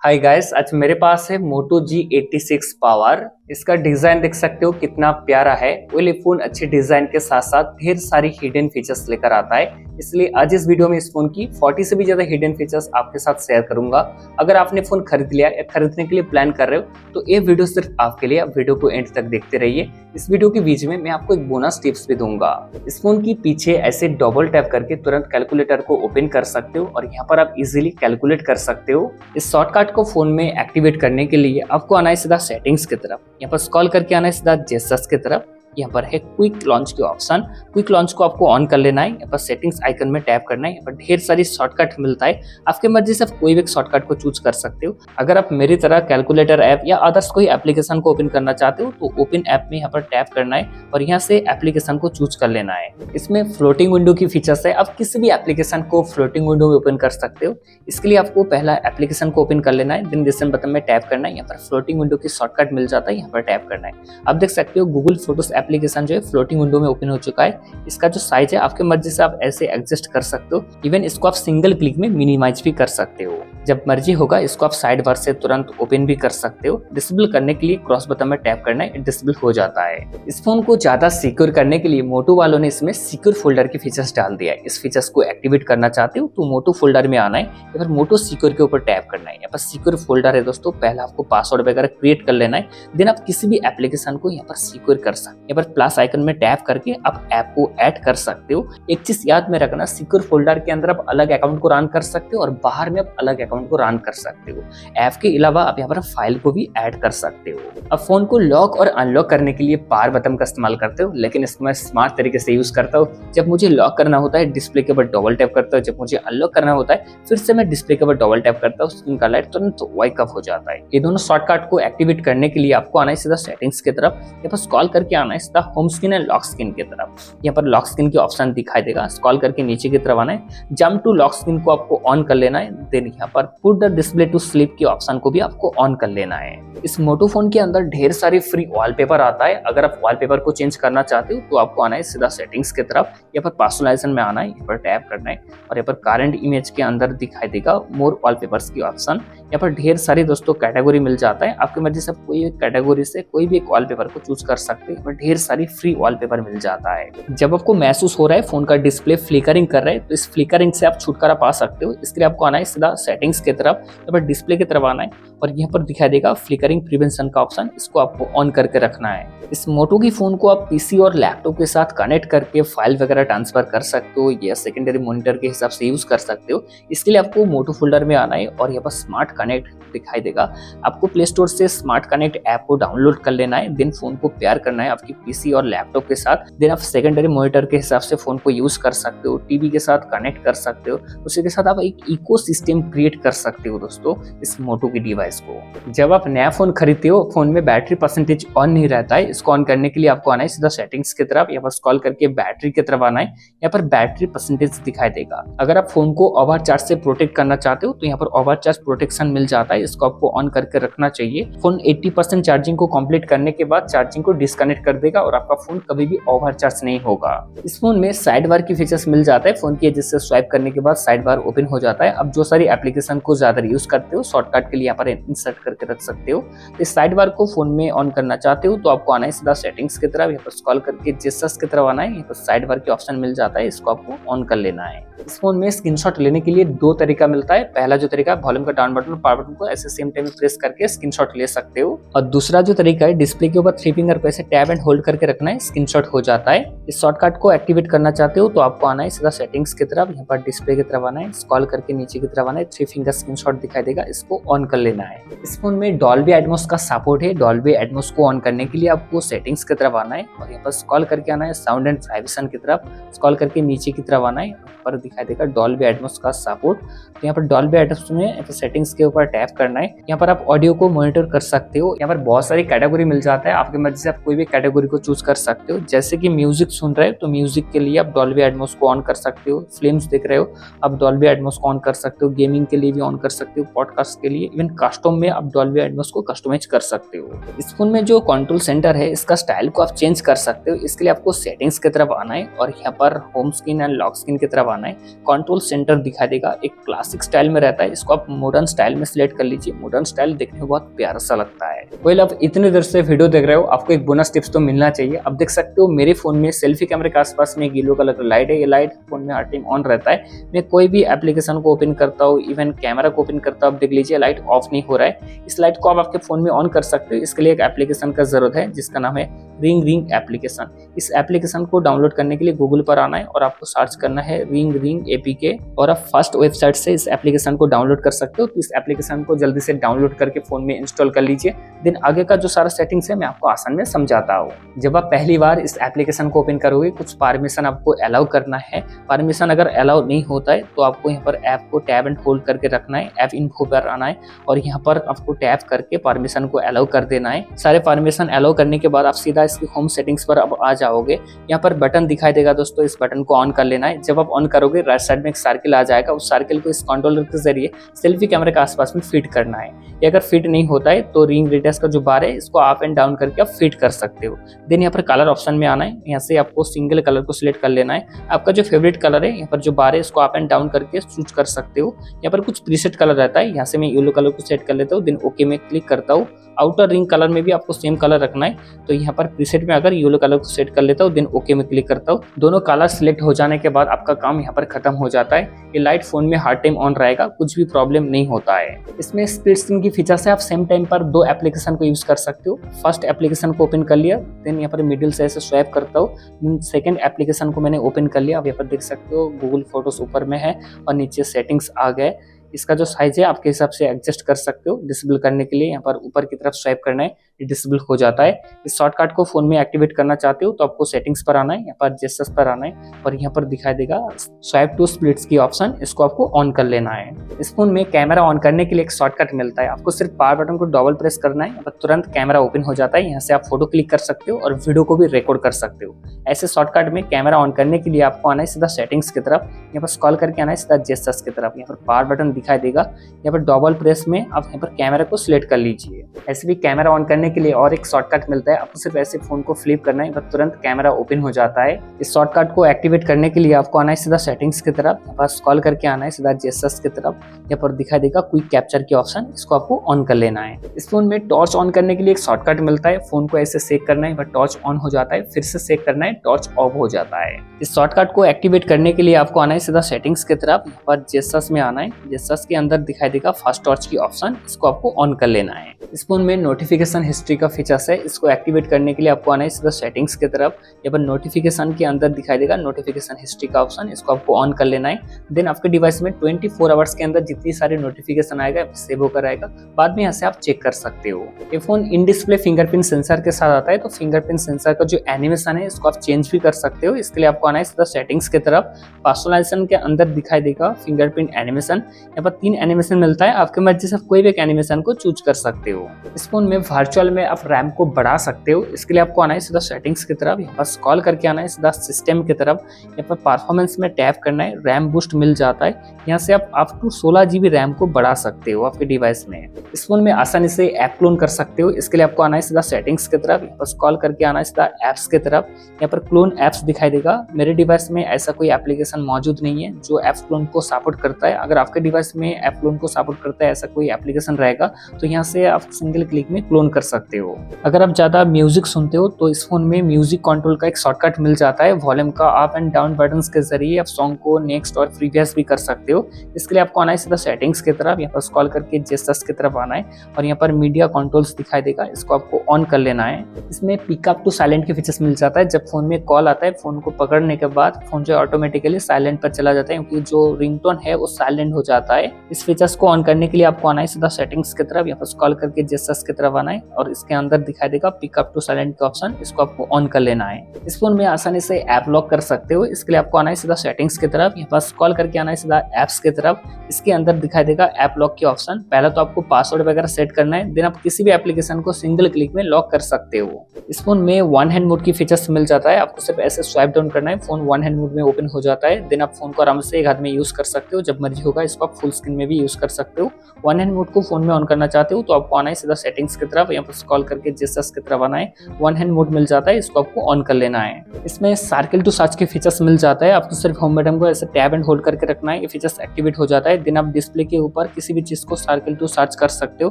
Hi guys, आज मेरे पास है Moto G86 पावर। इसका डिजाइन देख सकते हो कितना प्यारा है। ये फोन अच्छे डिजाइन के साथ साथ ढेर सारी हिडन फीचर्स लेकर आता है, इसलिए आज इस वीडियो में इस फोन की 40 से भी ज्यादा हिडन फीचर्स आपके साथ शेयर करूंगा। अगर आपने फोन खरीद लिया या खरीदने के लिए प्लान कर रहे हो तो ये वीडियो सिर्फ आपके लिए। वीडियो को एंड तक देखते रहिए। इस वीडियो के बीच में मैं आपको एक बोनस टिप्स भी दूंगा। इस फोन की पीछे ऐसे डबल टैप करके तुरंत कैलकुलेटर को ओपन कर सकते हो और यहाँ पर आप इजीली कैलकुलेट कर सकते हो। इस शॉर्टकट को फोन में एक्टिवेट करने के लिए आपको आना है सीधा सेटिंग्स की तरफ। यहाँ पर स्क्रॉल करके आना है सीधा जेस्चर्स की तरफ। यहाँ पर है क्विक लॉन्च के ऑप्शन। क्विक लॉन्च को आपको ऑन कर लेना है। यहाँ पर सेटिंग्स आइकन में टैप करना है। यहाँ पर ढेर सारी शॉर्टकट मिलता है, आपके मर्जी से आप कोई भी शॉर्टकट को चूज कर सकते हो। अगर आप मेरी तरह कैलकुलेटर ऐप या अदर्स कोई एप्लीकेशन को ओपन करना चाहते हो तो ओपन ऐप में यहाँ पर टैप करना है और यहाँ से एप्लीकेशन को चूज कर लेना है। इसमें फ्लोटिंग विंडो की फीचर्स है, आप किसी भी एप्लीकेशन को फ्लोटिंग विंडो में ओपन कर सकते हो। इसके लिए आपको पहला एप्लीकेशन को ओपन कर लेना है, देन डिस्प्ले बटन में टैप करना है। यहाँ पर फ्लोटिंग विंडो की शॉर्टकट मिल जाता है, यहाँ पर टैप करना है। आप देख सकते हो गूगल फोटोज एप्लीकेशन जो है फ्लोटिंग विंडो में ओपन हो चुका है। इसका जो साइज है आपके मर्जी से आप ऐसे एडजस्ट कर सकते हो। इवन इसको आप सिंगल क्लिक में मिनिमाइज भी कर सकते हो। जब मर्जी होगा इसको आप साइड बार से तुरंत ओपन भी कर सकते हो। डिसेबल करने के लिए क्रॉस बटन में टैप करना है, डिसेबल हो जाता है। इस फोन को ज्यादा सिक्योर करने के लिए मोटो वालों ने इसमें सिक्योर फोल्डर की फीचर्स डाल दिया है। इस फीचर्स को एक्टिवेट करना चाहते हो तो मोटो फोल्डर में आना है, या फिर मोटो सिक्योर के ऊपर टैप करना है। यहाँ पर सिक्योर फोल्डर है दोस्तों, पहले आपको पासवर्ड वगैरह क्रिएट कर लेना है, देन आप किसी भी एप्लीकेशन को यहाँ पर सिक्योर कर सकते हैं। यहाँ पर प्लस आइकन में टैप करके आप ऐप को ऐड कर सकते हो। एक चीज याद में रखना, सिक्योर फोल्डर के अंदर आप अलग अकाउंट को रन कर सकते हो और बाहर में आप अलग अकाउंट को रन कर सकते हो। ऐप के अलावा आप यहाँ पर फाइल को भी ऐड कर सकते हो। अब फोन को लॉक और अनलॉक करने के लिए पावर बटन का इस्तेमाल करते हो, लेकिन इसको मैं स्मार्ट तरीके से यूज करता हूँ। जब मुझे लॉक करना होता है डिस्प्ले के ऊपर डबल टैप करता हूँ, जब मुझे अनलॉक करना होता है फिर से मैं डिस्प्ले के ऊपर डबल टैप करता हूँ, स्क्रीन का लाइट तुरंत वाइक ऑफ हो जाता है। ये दोनों शॉर्टकट को एक्टिवेट करने के लिए आपको आना है सीधा सेटिंग्स की तरफ। यहाँ पर स्क्रॉल करके आना है सीधा home screen and lock screen की तरफ। यहाँ पर लॉक स्क्रीन की ऑप्शन दिखाई देगा, स्क्रॉल करके नीचे की तरफ आना है, जंप टू लॉक स्क्रीन को आपको ऑन कर लेना है। देन यहाँ पर put the display to sleep की ऑप्शन को भी आपको ऑन कर लेना है। इस मोटो फोन के अंदर ढेर सारी फ्री वॉलपेपर आता है। अगर आप वॉलपेपर को चेंज करना चाहते हो तो आपको आना है सीधा सेटिंग्स की तरफ। यहाँ पर पर्सनलाइजेशन में आना है, यहाँ पर टैप करना है और यहाँ पर करंट इमेज के अंदर दिखाई देगा मोर वॉलपेपर्स की ऑप्शन। यहाँ पर ढेर सारी दोस्तों कैटेगरी मिल जाता है, आपकी मर्जी से कोई एक कैटेगरी से कोई भी एक वॉलपेपर को चूज कर सकते हैं। ढेर सारी फ्री वॉलपेपर मिल जाता है। जब आपको महसूस हो रहा है फोन का डिस्प्ले फ्लिकरिंग कर रहा है तो इस फ्लिकरिंग से आप छुटकारा पा सकते हो। इसके लिए आपको आना है सीधा सेटिंग्स की तरफ, यहाँ पर डिस्प्ले की तरफ आना है और यहाँ पर दिखाई देगा फ्लिकरिंग प्रिवेंशन का ऑप्शन, इसको आपको ऑन करके रखना है। इस मोटो की फोन को आप पीसी और लैपटॉप के साथ कनेक्ट करके फाइल वगैरह ट्रांसफर कर सकते हो या सेकेंडरी मॉनिटर के हिसाब से यूज कर सकते हो। इसके लिए आपको मोटो फोल्डर में आना है और यहाँ पर स्मार्ट कनेक्ट दिखाई देगा। आपको प्ले स्टोर से स्मार्ट कनेक्ट ऐप को डाउनलोड कर लेना है, देन फोन को पेयर करना है आपकी पीसी और लैपटॉप के साथ। देन आप सेकेंडरी मॉनिटर के हिसाब से फोन को यूज कर सकते हो, टीवी के साथ कनेक्ट कर सकते हो। उसी के साथ आप एक इकोसिस्टम क्रिएट कर सकते हो दोस्तों इस मोटो की डिवाइस को। जब आप नया फोन खरीदते हो फोन में बैटरी परसेंटेज ऑन नहीं रहता है, इसको ऑन करने के लिए आपको आना है सीधा सेटिंग्स की तरफ। यहाँ पर स्क्रॉल करके बैटरी की तरफ आना है, यहाँ पर बैटरी परसेंटेज दिखाई देगा। अगर आप फोन को ओवर चार्ज से प्रोटेक्ट करना चाहते हो तो यहाँ पर ओवर चार्ज प्रोटेक्शन मिल जाता है, इसको आपको ऑन करके रखना चाहिए। फोन 80% चार्जिंग को कंप्लीट करने के बाद चार्जिंग को डिस्कनेक्ट कर देगा और आपका फोन कभी भी ओवर चार्ज नहीं होगा। इस फोन में साइड बार की फीचर्स मिल जाता है, फोन की जिससे स्वाइप करने के बाद साइड बार ओपन हो जाता है। अब जो सारी एप्लीकेशन को ज्यादा यूज करते हो शॉर्टकट के लिए यहाँ पर इंसर्ट करके रख सकते हो। इस साइड बार को फोन में ऑन करना चाहते हो तो आपको आना है सीधा सेटिंग्स की तरफ, यहाँ पर स्क्रॉल करके जेस्चर्स की तरफ आना है, यहाँ पर साइड बार की ऑप्शन मिल जाता है, इसको आपको ऑन कर लेना है। इस फोन में स्क्रीनशॉट लेने के लिए दो तरीका मिलता है। पहला जो तरीका वॉल्यूम का डाउन बटन और पावर बटन को ऐसे सेम टाइम में प्रेस करके स्क्रीनशॉट ले सकते हो, और दूसरा जो तरीका है डिस्प्ले के ऊपर थ्री फिंगर को ऐसे टैब एंड होल्ड करके रखना है, स्क्रीनशॉट हो जाता है। इस शॉर्टकट को एक्टिवेट करना चाहते हो तो आपको आना है सीधा सेटिंग्स की तरफ, यहाँ पर डिस्प्ले की तरफ आना है, स्क्रॉल करके नीचे की तरफ आना है, थ्री फिंगर स्क्रीनशॉट दिखाई देगा, इसको ऑन कर लेना है। इस फोन में डॉल्बी एटमॉस का सपोर्ट है। डॉल्बी एटमॉस को ऑन करने के लिए आपको सेटिंग्स की तरफ आना है और यहाँ पर स्क्रॉल करके आना है साउंड एंड प्राइवेशन की तरफ, स्क्रॉल करके नीचे की तरफ आना है, पर दिखाई देगा डॉल्बी एटमॉस का सपोर्ट। तो यहाँ पर डॉल्बी एटमॉस में सेटिंग्स के ऊपर टैप करना है। यहाँ पर आप ऑडियो को मॉनिटर कर सकते हो। यहाँ पर बहुत सारी कैटेगरी मिल जाता है, आपकी मर्जी से आप कोई भी कैटेगरी कैटेगरी को चूज कर सकते हो। जैसे कि म्यूजिक सुन रहे हो तो म्यूजिक के लिए आप डॉल्बी एटमॉस को ऑन कर सकते हो, फिल्म्स देख रहे हो आप डॉल्बी एटमॉस को ऑन कर सकते हो, गेमिंग के लिए भी ऑन कर सकते हो, पॉडकास्ट के लिए, इवन कस्टम में आप डॉल्बी एटमॉस को कस्टमाइज कर सकते हो। इस फोन में जो कंट्रोल सेंटर है इसका स्टाइल को आप चेंज कर सकते हो। इसके लिए आपको सेटिंग्स की तरफ आना है और यहाँ पर home screen and lock screen की तरफ आना है। कंट्रोल सेंटर दिखा देगा, एक क्लासिक स्टाइल में रहता है, इसको आप मॉडर्न स्टाइल में सिलेक्ट कर लीजिए। मॉडर्न स्टाइल देखने में बहुत प्यारा सा लगता है। वेल, आप इतनी देर से वीडियो देख रहे हो, आपको एक बोनस टिप्स तो मिलना चाहिए। अब देख सकते हो मेरे फोन में सेल्फी कैमरे के आसपास में येलो कलर का लाइट है। ये लाइट फोन में हर टाइम ऑन रहता है। मैं कोई भी एप्लीकेशन को ओपन करता हूँ, इवन कैमरा को ओपन करता हूँ, आप देख लीजिए लाइट ऑफ नहीं हो रहा है। इस लाइट को आप आपके फोन में ऑन कर सकते हो। इसके लिए एक एप्लीकेशन का जरूरत है जिसका नाम है रिंग रिंग एप्लीकेशन। इस एप्लीकेशन को डाउनलोड करने के लिए गूगल पर आना है और आपको सर्च करना है रिंग रिंग एपीके और आप फर्स्ट वेबसाइट से इस एप्लीकेशन को डाउनलोड कर सकते हो। तो इस एप्लीकेशन को जल्दी से डाउनलोड करके फोन में इंस्टॉल कर लीजिए। देन आगे का जो सारा सेटिंग्स है मैं आपको आसान में समझाता हूँ। जब आप पहली बार इस एप्लीकेशन को ओपन करोगे, कुछ परमिशन आपको अलाउ करना है। परमिशन अगर अलाउ नहीं होता है तो आपको यहाँ पर ऐप को टैब एंड होल्ड करके रखना है, ऐप इन्फो पर आना है और यहाँ पर आपको टैप करके परमिशन को अलाउ कर देना है। सारे परमिशन अलाउ करने के बाद आप सीधा इसकी होम सेटिंग्स पर अब आ जाओगे। यहाँ पर बटन दिखाई देगा दोस्तों, इस बटन को ऑन कर लेना है। जब आप ऑन करोगे राइट साइड में एक सर्किल आ जाएगा। उस सर्किल को इस कंट्रोलर के जरिए सेल्फी कैमरे के आसपास में फिट करना है। ये अगर फिट नहीं होता है तो रिंग रेडियस का जो बार है इसको अप एंड डाउन करके आप फिट कर सकते हो। देन यहाँ पर कलर ऑप्शन में आना है। यहाँ से आपको सिंगल कलर को सिलेक्ट कर लेना है। आपका जो फेवरेट कलर है यहाँ पर जो बार है इसको अप एंड डाउन करके चूज कर सकते हो। यहाँ पर कुछ प्रीसेट कलर रहता है। यहाँ से मैं येलो कलर को सेट कर लेता हूँ। देन ओके में क्लिक करता हूँ। आउटर रिंग कलर में भी आपको सेम कलर रखना है। तो यहाँ पर प्रीसेट में अगर येलो कलर को सेट कर लेता हूँ, देन ओके में क्लिक करता हूँ। दोनों कलर सिलेक्ट हो जाने के बाद आपका काम यहाँ पर खत्म हो जाता है। ये लाइट फोन में हर टाइम ऑन रहेगा, कुछ भी प्रॉब्लम नहीं होता है। इसमें स्प्लिट स्क्रीन की फीचर से आप सेम टाइम पर दो एप्लीकेशन को यूज कर सकते हो। फर्स्ट एप्लीकेशन को ओपन कर लिया, देन यहाँ पर मिडिल से ऐसे स्वैप करता हूँ। सेकंड एप्लीकेशन को मैंने ओपन कर लिया। अब यहाँ पर देख सकते हो गूगल फोटोज ऊपर में है और नीचे सेटिंग्स आ गए। इसका जो साइज है आपके हिसाब से एडजस्ट कर सकते हो। डिसेबल करने के लिए यहाँ पर ऊपर की तरफ स्वाइप करना है, डिसेबल हो जाता है। इस शॉर्टकट को फोन में एक्टिवेट करना चाहते हो तो आपको सेटिंग्स पर आना है, यहाँ पर जेस्चर्स पर आना है और यहाँ पर दिखाई देगा स्वाइप टू स्प्लिट्स की ऑप्शन, इसको आपको ऑन कर लेना है। इस फोन में कैमरा ऑन करने के लिए एक शॉर्टकट मिलता है। आपको सिर्फ पावर बटन को डबल प्रेस करना है, तुरंत कैमरा ओपन हो जाता है। यहाँ से आप फोटो क्लिक कर सकते हो और वीडियो को भी रिकॉर्ड कर सकते हो। ऐसे शॉर्टकट में कैमरा ऑन करने के लिए आपको आना है सीधा सेटिंग्स की तरफ, यहाँ पर स्क्रॉल करके आना है सीधा जेस्चर्स की तरफ। यहाँ पर पावर बटन दिखाई देगा, यहाँ पर डबल प्रेस में आप यहाँ पर कैमरा को सिलेक्ट कर लीजिए। ऐसे भी कैमरा ऑन करने के लिए और एक शॉर्टकट मिलता है। आपको सिर्फ ऐसे फोन को फ्लिप करना है, तुरंत कैमरा ओपन हो जाता है। इस शॉर्टकट को एक्टिवेट करने के लिए आपको आना है सीधा सेटिंग्स की तरफ, यहाँ पर स्क्रॉल करके आना है सीधा जेस्चर्स की तरफ। यहाँ पर दिखाई देगा क्विक कैप्चर की ऑप्शन, इसको आपको ऑन कर लेना है। इस फोन में टॉर्च ऑन करने के लिए एक शॉर्टकट मिलता है। फोन को ऐसे सेक करना है, टॉर्च ऑन हो जाता है, फिर से सेक करना है, टॉर्च ऑफ हो जाता है। इस शॉर्टकट को एक्टिवेट करने के लिए आपको आना है सीधा सेटिंग्स की तरफ, यहाँ पर जेस्चर्स में आना है। जेस्चर्स के अंदर दिखाई देगा फास्ट टॉर्च की ऑप्शन, इसको आपको ऑन कर लेना है। इस फोन में नोटिफिकेशन हिस्ट्री का फीचर्स है। इसको एक्टिवेट करने के लिए आपको आना है सीधा सेटिंग्स की तरफ, यहाँ पर नोटिफिकेशन के अंदर दिखाई देगा नोटिफिकेशन हिस्ट्री का ऑप्शन, इसको आपको ऑन कर लेना है। देन आपके डिवाइस में 24 आवर्स के अंदर जितनी सारी नोटिफिकेशन आएगा सेव होकर आएगा, बाद में यहाँ से आप चेक कर सकते हो। ये phone in display fingerprint sensor के साथ आता है, तो फिंगरप्रिंट सेंसर का जो एनिमेशन है इसको आप चेंज भी कर सकते हो। इसके लिए आपको आना है सीधा सेटिंग्स की तरफ, पर्सनलाइजेशन के अंदर दिखाई देगा फिंगरप्रिंट एनिमेशन। यहाँ पर 3 एनिमेशन मिलता है, आपके मर्जी से कोई भी एक एनिमेशन को चूज कर सकते हो। इस फोन में वर्चुअल में आप रैम को बढ़ा सकते हो। इसके लिए आपको आना है सीधा सेटिंग्स की तरफ, यहाँ पर स्क्रॉल करके आना है सीधा सिस्टम की तरफ, यहाँ पर परफॉर्मेंस में टैप करना है, रैम बूस्ट मिल जाता है। यहाँ से आप अप टू 16 GB रैम को बढ़ा सकते हो आपके डिवाइस में। इस फोन में आसानी से ऐप क्लोन कर सकते हो। इसके लिए आपको आना है सीधा सेटिंग्स की तरफ, यहाँ पर स्क्रॉल करके आना है सीधा एप्स की तरफ, यहाँ पर क्लोन एप्स दिखाई देगा। मेरे डिवाइस में ऐसा कोई एप्लीकेशन मौजूद नहीं है जो एप क्लोन को सपोर्ट करता है। अगर आपके डिवाइस में ऐप क्लोन को सपोर्ट करता है ऐसा कोई एप्लीकेशन रहेगा तो यहाँ से आप सिंगल क्लिक में क्लोन कर सकते हो। अगर आप ज्यादा म्यूजिक सुनते हो तो इस फोन में म्यूजिक कंट्रोल का एक शॉर्टकट मिल जाता है। वॉल्यूम का अप एंड डाउन बटन्स के जरिए आप सॉन्ग को नेक्स्ट और प्रीवियस भी कर सकते हो। इसके लिए आपको आना है सीधा सेटिंग्स की तरफ, यहाँ पर स्क्रॉल करके जेस्चर्स की तरफ आना है और यहाँ पर मीडिया कंट्रोल्स दिखाई देगा, इसको आपको ऑन कर लेना है। इसमें पिकअप टू साइलेंट के फीचर्स मिल जाता है। जब फोन में कॉल आता है, फोन को पकड़ने के बाद फोन जो ऑटोमेटिकली साइलेंट पर चला जाता है, क्योंकि जो रिंगटोन है वो साइलेंट हो जाता है। इस फीचर्स को ऑन करने के लिए आपको आना है सीधा सेटिंग्स की तरफ, यहाँ पर स्क्रॉल करके जेस्चर्स की तरफ आना है और और इसके अंदर दिखाई देगा पिकअप टू साइलेंट का ऑप्शन, इसको आपको ऑन कर लेना है। इस फोन में आसानी से ऐप लॉक कर सकते हो। इसके लिए आपको आना है सीधा सेटिंग्स की तरफ, यहाँ पर स्क्रॉल करके आना है सीधा एप्स की तरफ। इसके अंदर दिखाई देगा ऐप लॉक के ऑप्शन। पहले तो आपको पासवर्ड वगैरह सेट करना है, देन आप किसी भी एप्लीकेशन को सिंगल क्लिक में लॉक कर सकते हो। इस फोन में वन हैंड मोड की फीचर्स मिल जाता है। आपको सिर्फ ऐसे स्वाइप डाउन करना है, फोन वन हैंड मोड में ओपन हो जाता है। देन आप फोन को आराम से एक हाथ में यूज कर सकते हो, जब मर्जी होगा इसको आप फुल स्क्रीन में भी यूज कर सकते हो। वन हैंड मोड को फोन में ऑन करना चाहते हो तो आपको आना है सीधा सेटिंग्स की तरफ, यहाँ पर स्क्रॉल करके जेस्चर्स की तरफ आना है। वन हैंड मोड मिल जाता है, इसको आपको ऑन कर लेना है। इसमें सर्किल टू सर्च के फीचर्स मिल जाता है। आपको सिर्फ होम बटन को ऐसे टैब एंड होल्ड करके रखना है, ये फीचर्स एक्टिवेट हो जाता है। देन आप डिस्प्ले के ऊपर किसी भी चीज को सर्किल टू सर्च कर सकते हो,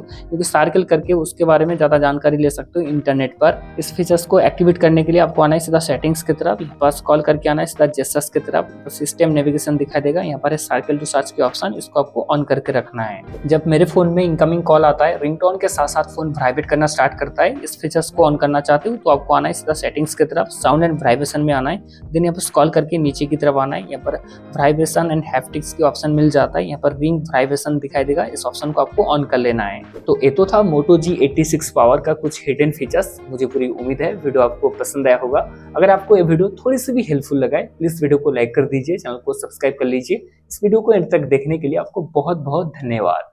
क्योंकि सर्किल करके उसके बारे में ज्यादा जानकारी ले सकते हो इंटरनेट पर। इस फीचर्स को एक्टिवेट करने के लिए आपको आना है सीधा सेटिंग्स की तरफ, यहाँ पर स्क्रॉल करके आना है सीधा जेस्चर्स की तरफ। तो सिस्टम नेविगेशन दिखाई देगा, यहाँ पर है सर्किल टू सर्च के ऑप्शन, इसको आपको ऑन करके रखना है। जब मेरे फोन में इनकमिंग कॉल आता है, रिंगटोन के साथ साथ फोन वाइब्रेट करना स्टार्ट करता है। इस फीचर्स को ऑन करना चाहते हो तो आपको आना है सीधा सेटिंग्स की तरफ, साउंड एंड वाइब्रेशन में आना है। देन यहाँ पर स्क्रॉल करके नीचे की तरफ आना है, यहाँ पर वाइब्रेशन एंड हैप्टिक्स के ऑप्शन मिल जाता है। यहाँ पर रिंग वाइब्रेशन दिखाई देगा, इस ऑप्शन को आपको ऑन कर लेना है। तो ये तो था Moto G86 पावर का कुछ हिडन फीचर्स। मुझे पूरी उम्मीद है वीडियो आपको पसंद आया होगा। अगर आपको ये वीडियो थोड़ी सी भी हेल्पफुल लगा है, प्लीज वीडियो को लाइक कर दीजिए, चैनल को सब्सक्राइब कर लीजिए। इस वीडियो को एंड तक देखने के लिए आपको बहुत बहुत धन्यवाद।